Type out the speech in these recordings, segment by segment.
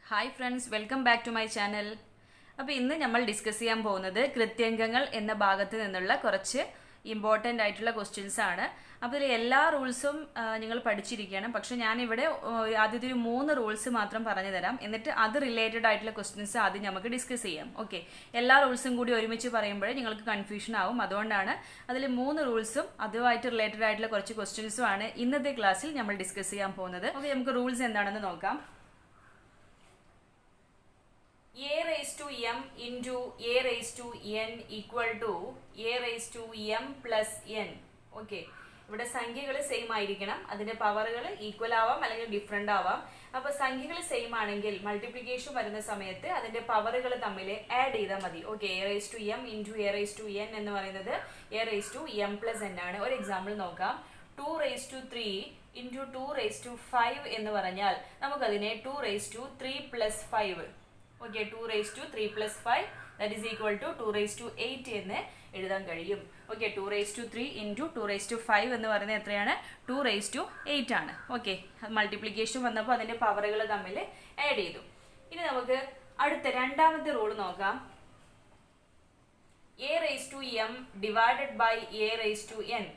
Hi friends, welcome back to my channel. അപ്പോൾ ഇന്ന് നമ്മൾ ഡിസ്കസ് ചെയ്യാൻ പോകുന്നത് കൃത്യംഗങ്ങൾ എന്ന ഭാഗത്ത് നിന്നുള്ള കുറച്ച് ഇമ്പോർട്ടൻ്റ് ആയിട്ടുള്ള ക്വസ്റ്റ്യൻസ് ആണ്. അപ്പോൾ ഇതിൽ എല്ലാ റൂൾസും നിങ്ങൾ പഠിച്ചിരിക്കണം. പക്ഷേ ഞാനിവിടെ ആദ്യത്തെ ഒരു 3 റൂൾസ് മാത്രം പറഞ്ഞു തരാം. എന്നിട്ട് അത് റിലേറ്റഡ് ആയിട്ടുള്ള ക്വസ്റ്റ്യൻസ് ആദ്യം നമുക്ക് ഡിസ്കസ് ചെയ്യാം. ഓക്കെ, എല്ലാ റൂൾസും കൂടി ഒരുമിച്ച് പറയുമ്പോഴേ നിങ്ങൾക്ക് കൺഫ്യൂഷൻ ആവും. അതുകൊണ്ടാണ് അതിൽ 3 റൂൾസും അതുമായിട്ട് റിലേറ്റഡ് ആയിട്ടുള്ള കുറച്ച് ക്വസ്റ്റ്യൻസും ആണ് ഇന്നത്തെ ക്ലാസ്സിൽ നമ്മൾ ഡിസ്കസ് ചെയ്യാൻ പോകുന്നത്. ഓക്കെ, നമുക്ക് റൂൾസ് എന്താണെന്ന് നോക്കാം. a raised to m into a raised to n equal to a raised to m plus n. Okay, ഇവിടെ സംഖ്യകൾ സെയിം ആയിരിക്കണം, അതിന്റെ പവറുകൾ ഈക്വൽ ആവാം അല്ലെങ്കിൽ ഡിഫറെന്റ് ആവാം. അപ്പൊ സംഖ്യകൾ സെയിം ആണെങ്കിൽ മൾട്ടിപ്ലിക്കേഷൻ വരുന്ന സമയത്ത് അതിന്റെ പവറുകൾ തമ്മിൽ ആഡ് ചെയ്താൽ മതി. Okay, a raised to m into a raised to n എന്ന് പറയുന്നത് a raised to m plus n ആണ്. ഒരു എക്സാമ്പിൾ നോക്കാം. 2 raised to 3 into 2 raised to 5 എന്ന് പറഞ്ഞാൽ നമുക്കതിനെ 2 raised to 3 plus 5. Okay, 2 raised to 3 plus 5 that is equal to 2 raised to 8 എന്ന് എഴുതാൻ കഴിയും. Okay, 2 raised to 3 into 2 raised to 5 എന്ന് പറയുന്നത് എത്രയാണ്? 2 raised to 8 ആണ്. ഓക്കെ, മൾട്ടിപ്ലിക്കേഷൻ വന്നപ്പോൾ അതിന്റെ പവറുകൾ തമ്മിൽ ആഡ് ചെയ്തു. ഇനി നമുക്ക് അടുത്ത രണ്ടാമത്തെ റൂൾ നോക്കാം. a raised to m divided by a raised to n.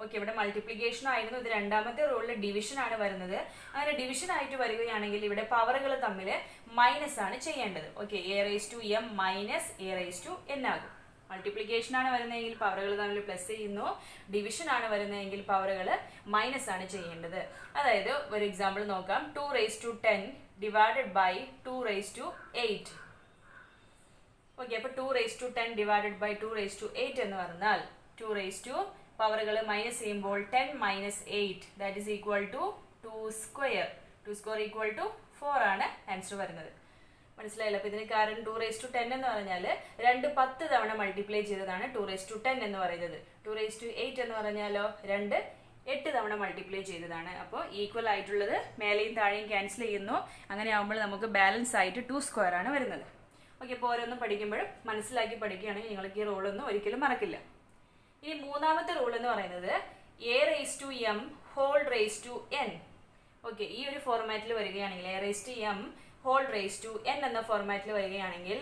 Okay, ഇവിടെ മൾട്ടിപ്ലിക്കേഷൻ ആയിരുന്നു, ഇത് രണ്ടാമത്തെ റൂളിൽ ഡിവിഷൻ ആണ് വരുന്നത്. അങ്ങനെ ഡിവിഷൻ ആയിട്ട് വരികയാണെങ്കിൽ ഇവിടെ പവറുകൾ തമ്മിൽ മൈനസ് ആണ് ചെയ്യേണ്ടത്. Okay, a raised to m minus a raised to n ആകും. മൾട്ടിപ്ലിക്കേഷൻ ആണ് വരുന്നതെങ്കിൽ പവറുകൾ തമ്മിൽ പ്ലസ് ചെയ്യുന്നു, ഡിവിഷൻ ആണ് വരുന്നതെങ്കിൽ പവറുകൾ മൈനസ് ആണ് ചെയ്യേണ്ടത്. അതായത് ഒരു എക്സാമ്പിൾ നോക്കാം. 2 raised to 10 divided by 2 raised to 8. Okay, അപ്പോൾ 2 raised to 10 divided by 2 raised to 8 എന്ന് പറഞ്ഞാൽ 2 raised to പവറുകൾ മൈനസ് ചെയ്യുമ്പോൾ 10 minus 8 that is equal to 2 square. 2 square equal to 4 ആണ് ആൻസർ വരുന്നത്. മനസ്സിലായല്ലോ? അപ്പോൾ ഇതിന് കാരണം 2 raised to 10 എന്ന് പറഞ്ഞാൽ 10 തവണ മൾട്ടിപ്ലൈ ചെയ്തതാണ് 2 raised to 10 എന്ന് പറയുന്നത്. 2 raised to 8 എന്ന് പറഞ്ഞാലോ 8 തവണ മൾട്ടിപ്ലൈ ചെയ്തതാണ്. അപ്പോൾ ഈക്വൽ ആയിട്ടുള്ളത് മേലെയും താഴെയും ക്യാൻസൽ ചെയ്യുന്നു. അങ്ങനെ ആകുമ്പോൾ നമുക്ക് ബാലൻസ് ആയിട്ട് 2 സ്ക്വയർ ആണ് വരുന്നത്. ഓക്കെ, അപ്പോൾ ഓരോന്നും പഠിക്കുമ്പോഴും മനസ്സിലാക്കി പഠിക്കുകയാണെങ്കിൽ നിങ്ങൾക്ക് ഈ റൂളൊന്നും ഒരിക്കലും മറക്കില്ല. ഇനി മൂന്നാമത്തെ റൂൾ എന്ന് പറയുന്നത് a raised to m whole raised to n. Okay, ഈ ഒരു ഫോർമാറ്റിൽ വരികയാണെങ്കിൽ a raised to m whole raised to n എന്ന ഫോർമാറ്റിൽ വരികയാണെങ്കിൽ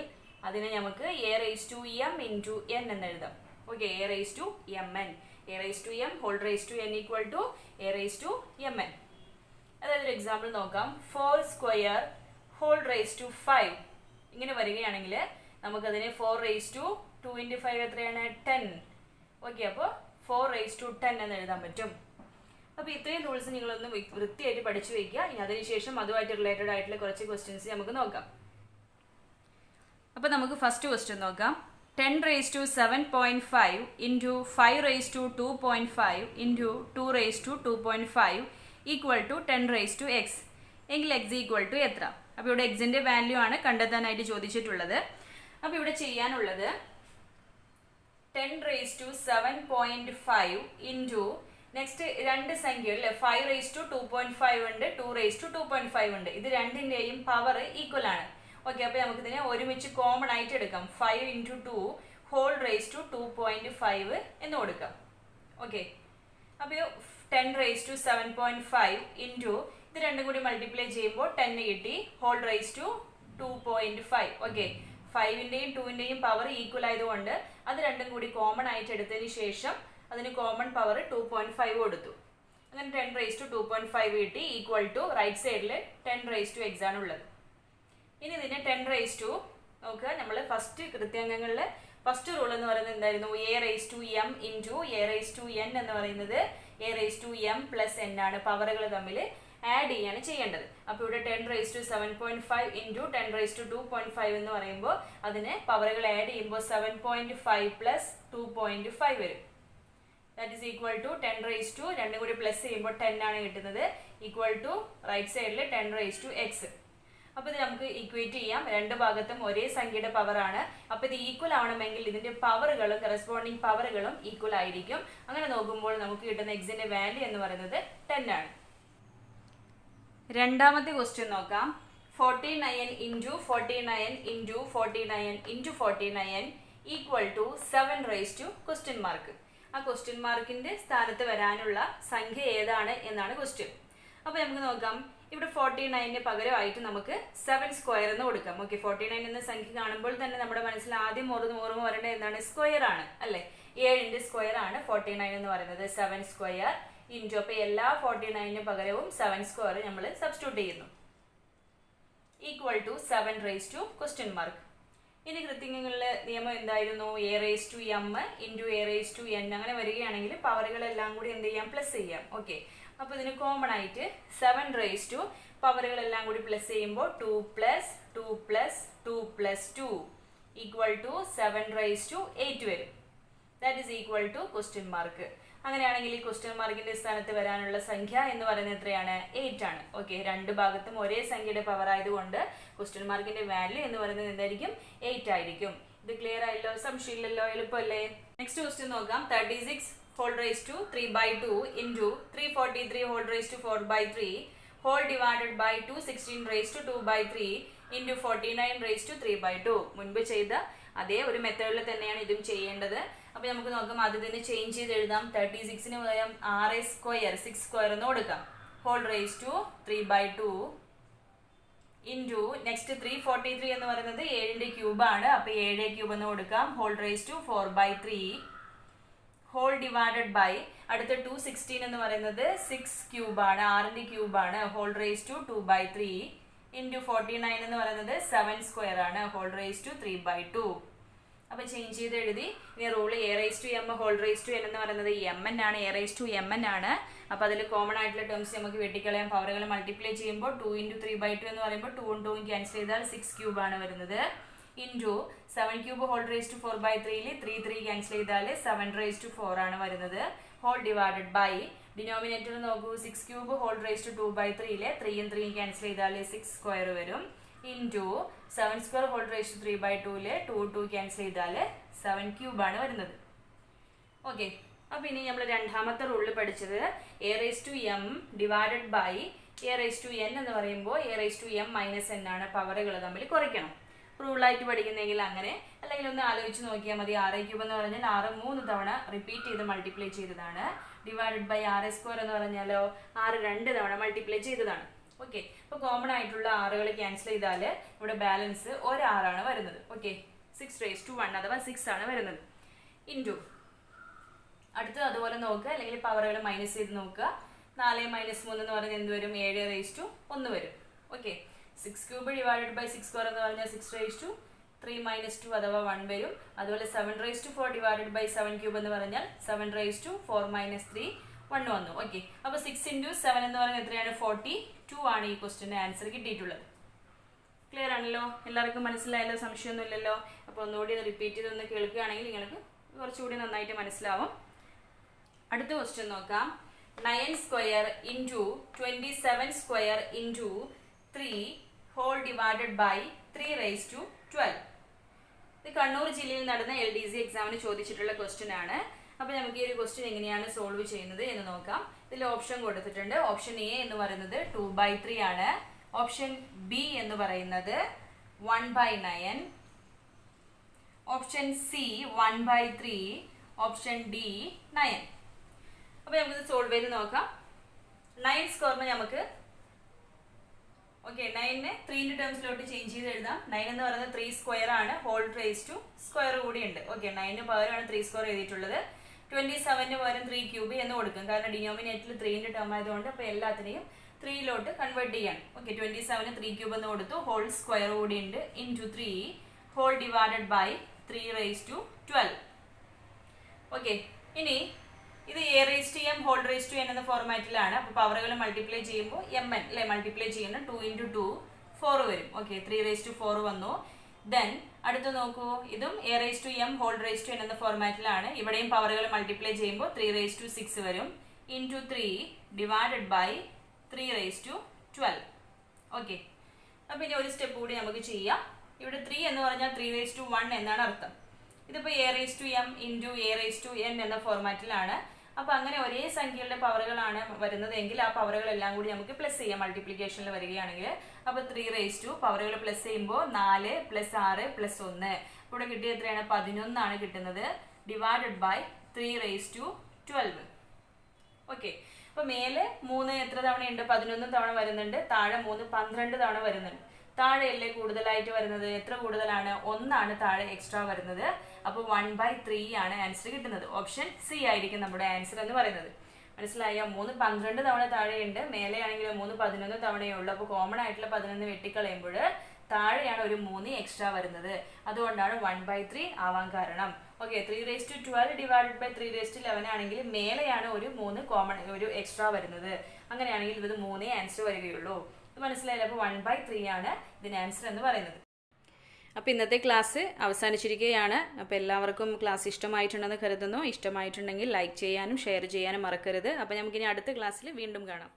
അതിനെ നമുക്ക് a raised to m into n എന്ന് എഴുതാം. Okay, a raised to mn. a raised to m whole raised to n equal to a raised to mn. അതായത് ഒരു example നോക്കാം. 4 square whole raised to 5 ഇങ്ങനെ വരികയാണെങ്കിൽ നമുക്കതിനെ 4 raised to 2 into 5 എത്രയാണ്? 10. Okay, അപ്പോൾ 4 raised to 10 എന്ന് എഴുതാൻ പറ്റും. അപ്പോൾ ഇത്രയും റൂൾസ് നിങ്ങളൊന്ന് വൃത്തിയായിട്ട് പഠിച്ചു വയ്ക്കുക. ഇനി അതിനുശേഷം അതുമായിട്ട് റിലേറ്റഡ് ആയിട്ടുള്ള കുറച്ച് ക്വസ്റ്റ്യൻസ് നമുക്ക് നോക്കാം. അപ്പോൾ നമുക്ക് ഫസ്റ്റ് ക്വസ്റ്റ്യൻ നോക്കാം. 10 raised to 7.5 into 5 raised to 2.5 into 2 raised to 2.5 equal to 10 raised to x. എങ്കിൽ x ഈക്വൽ ടു എത്ര? അപ്പോൾ ഇവിടെ എക്സിന്റെ വാല്യൂ ആണ് കണ്ടെത്താനായിട്ട് ചോദിച്ചിട്ടുള്ളത്. അപ്പോൾ ഇവിടെ ചെയ്യാനുള്ളത് 10 raised to 7.5 into നെക്സ്റ്റ് രണ്ട് സംഖ്യകൾ 5 raised to 2.5 ഉണ്ട്, 2 raised to 2.5 ഉണ്ട്. ഇത് രണ്ടിന്റെയും പവർ ഈക്വൽ ആണ്. ഓക്കെ, അപ്പോൾ നമുക്ക് ഇതിനെ ഒരുമിച്ച് കോമൺ ആയിട്ട് എടുക്കാം. 5 into 2 whole raised to 2.5 എന്ന് കൊടുക്കാം. ഓക്കെ, അപ്പോൾ 10 raised to 7.5 into ഇത് രണ്ടും കൂടി മൾട്ടിപ്ലൈ ചെയ്യുമ്പോൾ 10 കിട്ടി, whole raised to 2.5. ഓക്കെ, 5ന്റെയും 2ന്റെയും പവർ ഈക്വൽ ആയതുകൊണ്ട് അത് രണ്ടും കൂടി കോമൺ ആയിട്ട് എടുത്തതിന് ശേഷം അതിന് കോമൺ പവർ 2.5 കൊടുത്തു. അങ്ങനെ 10 raised to 2.5 കിട്ടി, ഈക്വൽ ടു റൈറ്റ് സൈഡിൽ 10 raised to x ആണ് ഉള്ളത്. ഇനി ഇതിനെ 10 raised to നോക്കുക. നമ്മൾ ഫസ്റ്റ് കൃത്യാംഗങ്ങളിൽ ഫസ്റ്റ് റൂൾ എന്ന് പറയുന്നത് എന്തായിരുന്നു? a raised to m into a raised to n എന്ന് പറയുന്നത് a raised to m plus n ആണ്. പവറുകൾ തമ്മിൽ ആഡ് ചെയ്യാണ് ചെയ്യേണ്ടത്. അപ്പോൾ ഇവിടെ 10 raised to 7.5 into 10 raised to 2.5 എന്ന് പറയുമ്പോൾ അതിന് പവറുകൾ ആഡ് ചെയ്യുമ്പോൾ 7.5 plus 2.5 വരും. That is equal to 10 raised to രണ്ടും കൂടി പ്ലസ് ചെയ്യുമ്പോൾ 10 ആണ് കിട്ടുന്നത്, ഈക്വൽ ടു റൈറ്റ് സൈഡിൽ 10 raised to x. അപ്പോൾ ഇത് നമുക്ക് ഈക്വേറ്റ് ചെയ്യാം. രണ്ട് ഭാഗത്തും ഒരേ സംഖ്യയുടെ പവർ ആണ്. അപ്പോൾ ഇത് ഈക്വൽ ആവണമെങ്കിൽ ഇതിന്റെ പവറുകളും കറസ്പോണ്ടിങ് പവറുകളും ഈക്വൽ ആയിരിക്കും. അങ്ങനെ നോക്കുമ്പോൾ നമുക്ക് കിട്ടുന്ന എക്സിന്റെ വാല്യൂ എന്ന് പറയുന്നത് 10 ആണ്. രണ്ടാമത്തെ ക്വസ്റ്റ്യൻ നോക്കാം. 49 into 49 into 49 into 49 equal to 7 raised to question mark. ആ ക്വസ്റ്റ്യൻ മാർക്കിന്റെ സ്ഥാനത്ത് വരാനുള്ള സംഖ്യ ഏതാണ് എന്നാണ് ക്വസ്റ്റ്യൻ. അപ്പോൾ നമുക്ക് നോക്കാം. ഇവിടെ 49 പകരമായിട്ട് നമുക്ക് 7 സ്ക്വയർ എന്ന് കൊടുക്കാം. ഓക്കെ, 49 എന്ന സംഖ്യ കാണുമ്പോൾ തന്നെ നമ്മുടെ മനസ്സിൽ ആദ്യം ഓർമ്മ വരേണ്ടത് എന്താണ്? സ്ക്വയർ ആണ് അല്ലെ? 7ന്റെ സ്ക്വയർ ആണ് 49 എന്ന് പറയുന്നത്. 7 സ്ക്വയർ ഇൻറ്റു, അപ്പൊ എല്ലാ 49 പകരവും 7 സ്ക്വയർ നമ്മൾ സബ്സ്റ്റിറ്റ്യൂട്ട് ചെയ്യുന്നു. Equal to 7 raise to question mark. ഇനി കൃത്യങ്ങളിലെ നിയമം എന്തായിരുന്നു? A raise to m into a raise to n അങ്ങനെ വരികയാണെങ്കിൽ പവറുകളെല്ലാം കൂടി എന്ത് ചെയ്യാം? പ്ലസ് ചെയ്യാം. ഓക്കെ, അപ്പൊ ഇതിന് കോമൺ ആയിട്ട് 7 റേസ് ടു പവറുകളെല്ലാം കൂടി പ്ലസ് ചെയ്യുമ്പോൾ 2 plus 2 plus 2 plus 2 equal to 7 raise to 8 വരും. That is equal to question mark. അങ്ങനെയാണെങ്കിൽ ഈ ക്വസ്റ്റ്യൻ മാർക്കിന്റെ സ്ഥാനത്ത് വരാനുള്ള സംഖ്യ എന്ന് പറയുന്നത് എത്രയാണ്? 8 ആണ്. ഓക്കെ, രണ്ട് ഭാഗത്തും ഒരേ സംഖ്യയുടെ പവർ ആയതുകൊണ്ട് ക്വസ്റ്റ്യൻ മാർക്കിന്റെ വാല്യൂ എന്ന് പറയുന്നത് എന്തായിരിക്കും? 8 ആയിരിക്കും. ഇത് ക്ലിയർ ആയല്ലോ? സംശയമില്ലല്ലോ? എളുപ്പമല്ലേ? നെക്സ്റ്റ് ക്വസ്റ്റ്യൻ നോക്കാം. 36 whole raised to 3/2 into 343 whole raised to 4/3 whole divided by 216 raised to 2/3 into 49 raised to 3/2. മുൻപ് ചെയ്ത അതേ ഒരു മെത്തേഡിൽ തന്നെയാണ് ഇതും ചെയ്യേണ്ടത്. അപ്പൊ നമുക്ക് നോക്കാം, ആദ്യം തന്നെ ചേഞ്ച് ചെയ്ത് എഴുതാം. 36ന് പകരം 6 സ്ക്വയർ 6 സ്ക്വയർ എന്ന് കൊടുക്കാം. Whole raise to 3/2 into next 343 എന്ന് പറയുന്നത് 7ന്റെ ക്യൂബാണ്. അപ്പൊ 7 ക്യൂബ് എന്ന് കൊടുക്കാം. Whole raise to 4/3 whole divided by അടുത്ത 216 എന്ന് പറയുന്നത് 6 ക്യൂബാണ്, 6ന്റെ ക്യൂബാണ്. ഹോൾ റേസ് ടു 2/3 ഇൻറ്റു 49 എന്ന് പറയുന്നത് 7 സ്ക്വയർ ആണ്. Whole raise to 3/2. അപ്പൊ ചേഞ്ച് ചെയ്ത് എഴുതി. ഇനി rule a raise to m whole raise to n എന്ന് പറയുന്നത് എം എൻ ആണ്. A raise to m n ആണ്. അപ്പൊ അതിൽ കോമൺ ആയിട്ടുള്ള ടേംസ് നമുക്ക് വെട്ടിക്കളയാം. പവറുകൾ മൾട്ടിപ്ലൈ ചെയ്യുമ്പോൾ 2 ഇൻറ്റു 3/2 എന്ന് പറയുമ്പോൾ 2 2 ക്യാൻസൽ ചെയ്താൽ 6 ക്യൂബ് ആണ് വരുന്നത്. Into 7 cube whole raise to 4/3 3 cancel ചെയ്താൽ 7 റേസ് ടു 4 ആണ് വരുന്നത്. ഹോൾ ഡിവൈഡഡ് ബൈ ഡിനോമിനേറ്റർ നോക്കൂ. 6 cube whole raise to 2/3 3 3 cancel ചെയ്താൽ 6 സ്ക്വയർ വരും. Into 7 square whole raise to 3/2 2 2 cancel ചെയ്താൽ 7 ക്യൂബ് ആണ് വരുന്നത്. ഓക്കെ, അപ്പൊ ഇനി നമ്മൾ രണ്ടാമത്തെ റൂളിൽ പഠിച്ചത് a raise to m divided by a raise to n എന്ന് പറയുമ്പോൾ a raise to m minus n ആണ്. പവറുകൾ തമ്മിൽ കുറയ്ക്കണം. റൂളായിട്ട് പഠിക്കുന്നെങ്കിൽ അങ്ങനെ, അല്ലെങ്കിൽ ഒന്ന് ആലോചിച്ച് നോക്കിയാൽ മതി. 6 ക്യൂബ് എന്ന് പറഞ്ഞാൽ 6 3 തവണ റിപ്പീറ്റ് ചെയ്ത് മൾട്ടിപ്ലൈ ചെയ്തതാണ്. ഡിവൈഡഡ് ബൈ 6 സ്ക്വയർ എന്ന് പറഞ്ഞാലോ 6 2 തവണ മൾട്ടിപ്ലൈ ചെയ്തതാണ്. ഓക്കെ, അപ്പോൾ കോമൺ ആയിട്ടുള്ള 6കൾ ക്യാൻസൽ ചെയ്താൽ ഇവിടെ ബാലൻസ് 1 6 ആണ് വരുന്നത്. ഓക്കെ, 6 റേസ് ടു 1 അഥവാ 6 ആണ് വരുന്നത്. ഇൻറ്റു അടുത്ത് അതുപോലെ നോക്കുക, അല്ലെങ്കിൽ പവറുകൾ മൈനസ് ചെയ്ത് നോക്കുക. 4 - 3 എന്ന് പറഞ്ഞാൽ എന്ത് വരും? 7 റേസ് ടു 1 വരും. Okay, 6 cube divided by 6 square എന്ന് പറഞ്ഞാൽ 6 റേസ് ടു 3 - 2 അഥവാ 1 വരും. അതുപോലെ 7 raise to 4 divided by 7 cube എന്ന് പറഞ്ഞാൽ 7 റേസ് ടു 4 - 3 1 വന്നു. ഓക്കെ, അപ്പൊ 6 ഇൻറ്റു 7 എന്ന് പറയുന്നത് എത്രയാണ്? 42 ആണ് ഈ ക്വസ്റ്റിന്റെ ആൻസർ കിട്ടിയിട്ടുള്ളത്. ക്ലിയർ ആണല്ലോ? എല്ലാവർക്കും മനസ്സിലായല്ലോ? സംശയമൊന്നും ഇല്ലല്ലോ? അപ്പോൾ ഒന്നുകൂടി അത് റിപ്പീറ്റ് ചെയ്തൊന്ന് കേൾക്കുകയാണെങ്കിൽ നിങ്ങൾക്ക് കുറച്ചുകൂടി നന്നായിട്ട് മനസ്സിലാവും. അടുത്ത ക്വസ്റ്റ്യൻ നോക്കാം. 9 square into 27 square into 3 whole divided by 3 raise to 12. ഇത് കണ്ണൂർ ജില്ലയിൽ നടന്ന LDC എക്സാമിന് ചോദിച്ചിട്ടുള്ള ക്വസ്റ്റ്യൻ ആണ്. അപ്പൊ നമുക്ക് ഈ ഒരു ക്വസ്റ്റ്യൻ എങ്ങനെയാണ് സോൾവ് ചെയ്യുന്നത് എന്ന് നോക്കാം. ഇതിൽ ഓപ്ഷൻ കൊടുത്തിട്ടുണ്ട്. ഓപ്ഷൻ എ എന്ന് പറയുന്നത് 2/3 ആണ്. ഓപ്ഷൻ ബി എന്ന് പറയുന്നത് 1/9. Option C 1/3. Option D 9. അപ്പൊ നമുക്കിത് സോൾവ് ചെയ്ത് നോക്കാം. 9 സ്ക്വയറിന് നമുക്ക് ഓക്കെ 9നെ 3ന്റെ ടേംസിലോട്ട് ചേഞ്ച് ചെയ്ത് എഴുതാം. 9 എന്ന് പറയുന്നത് 3 സ്ക്വയർ ആണ്. ഹോൾ റേസ് ടു സ്ക്വയർ കൂടി ഉണ്ട്. ഓക്കെ, 9ന് പകരമാണ് 3 സ്ക്വയർ എഴുതിയിട്ടുള്ളത്. 27ന് പകരം 3 ക്യൂബ് എന്ന് കൊടുക്കും. കാരണം ഡിനോമിനേറ്ററിൽ 3ന്റെ ടേം ആയതുകൊണ്ട് അപ്പൊ എല്ലാത്തിനെയും 3ലോട്ട് കൺവേർട്ട് ചെയ്യാൻ. ഓക്കെ, 27ന് 3 ക്യൂബ് എന്ന് കൊടുത്തു. ഹോൾ സ്ക്വയർ കൂടി ഉണ്ട്. Into 3 whole divided by 3 raise to 12. Okay, ഇനി ഇത് a raise to m whole raise to n എന്ന ഫോർമാറ്റിലാണ്. അപ്പോൾ പവറുകൾ മൾട്ടിപ്ലൈ ചെയ്യുമ്പോൾ എം എൻ അല്ലെ മൾട്ടിപ്ലൈ ചെയ്യുന്ന 2 ഇൻറ്റു 2 4 വരും. ഓക്കെ, 3 റേസ് ടു 4 വന്നു. ദെൻ അടുത്ത് നോക്കൂ, ഇതും a raise to m whole raise to n എന്ന ഫോർമാറ്റിലാണ്. ഇവിടെയും പവറുകൾ മൾട്ടിപ്ലൈ ചെയ്യുമ്പോൾ 3 റേസ് ടു 6 വരും. Into 3 divided by 3 raise to 12. Okay, അപ്പം ഇനി ഒരു സ്റ്റെപ്പ് കൂടി നമുക്ക് ചെയ്യാം. ഇവിടെ 3 എന്ന് പറഞ്ഞാൽ 3 റേസ് ടു 1 എന്നാണ് അർത്ഥം. ഇതിപ്പോൾ a raise to m into a raise to n എന്ന ഫോർമാറ്റിലാണ്. അപ്പൊ അങ്ങനെ ഒരേ സംഖ്യയുടെ പവറുകളാണ് വരുന്നത് എങ്കിൽ ആ പവറുകളെല്ലാം കൂടി നമുക്ക് പ്ലസ് ചെയ്യാം മൾട്ടിപ്ലിക്കേഷനിൽ വരികയാണെങ്കിൽ. അപ്പൊ 3 റേസ് ടു പവറുകൾ പ്ലസ് ചെയ്യുമ്പോൾ 4 + 6 + 1 ഇവിടെ കിട്ടിയ എത്രയാണ്? 11 ആണ് കിട്ടുന്നത്. Divided by 3 raise to 12. Okay, അപ്പോൾ മേലെ 3 എത്ര തവണയുണ്ട്? 11 തവണ വരുന്നുണ്ട്. താഴെ 3 12 തവണ വരുന്നുണ്ട്. താഴെയല്ലേ കൂടുതലായിട്ട് വരുന്നത്? എത്ര കൂടുതലാണ്? 1 ആണ് താഴെ എക്സ്ട്രാ വരുന്നത്. അപ്പോൾ 1/3 ആണ് ആൻസർ കിട്ടുന്നത്. ഓപ്ഷൻ സി ആയിരിക്കും നമ്മുടെ ആൻസർ എന്ന് പറയുന്നത്. മനസ്സിലായോ? 3 12 തവണ താഴെയുണ്ട്, മേലെയാണെങ്കിൽ 3 11 തവണയേ ഉള്ളൂ. അപ്പോൾ കോമൺ ആയിട്ടുള്ള 11 വെട്ടിക്കളയുമ്പോൾ താഴെയാണ് ഒരു 3 എക്സ്ട്രാ വരുന്നത്. അതുകൊണ്ടാണ് 1/3 ആവാൻ കാരണം. ഓക്കെ, 3/12 ഡിവൈഡഡ് ബൈ 3/11 ആണെങ്കിൽ മേലെയാണ് ഒരു 3 കോമൺ ഒരു എക്സ്ട്രാ വരുന്നത്. അങ്ങനെയാണെങ്കിൽ ഇത് 3 ആൻസർ വരികയുള്ളൂ. ഇത് മനസ്സിലായില്ല? അപ്പോൾ 1/3 ആണ് ഇതിന് ആൻസർ എന്ന് പറയുന്നത്. അപ്പോൾ ഇന്നത്തെ ക്ലാസ് അവസാനിച്ചിരിക്കുകയാണ്. അപ്പോൾ എല്ലാവർക്കും ക്ലാസ് ഇഷ്ടമായിട്ടുണ്ടെന്ന് കരുതുന്നു. ഇഷ്ടമായിട്ടുണ്ടെങ്കിൽ ലൈക്ക് ചെയ്യാനും ഷെയർ ചെയ്യാനും മറക്കരുത്. അപ്പോൾ നമുക്കിനി അടുത്ത ക്ലാസ്സിൽ വീണ്ടും കാണാം.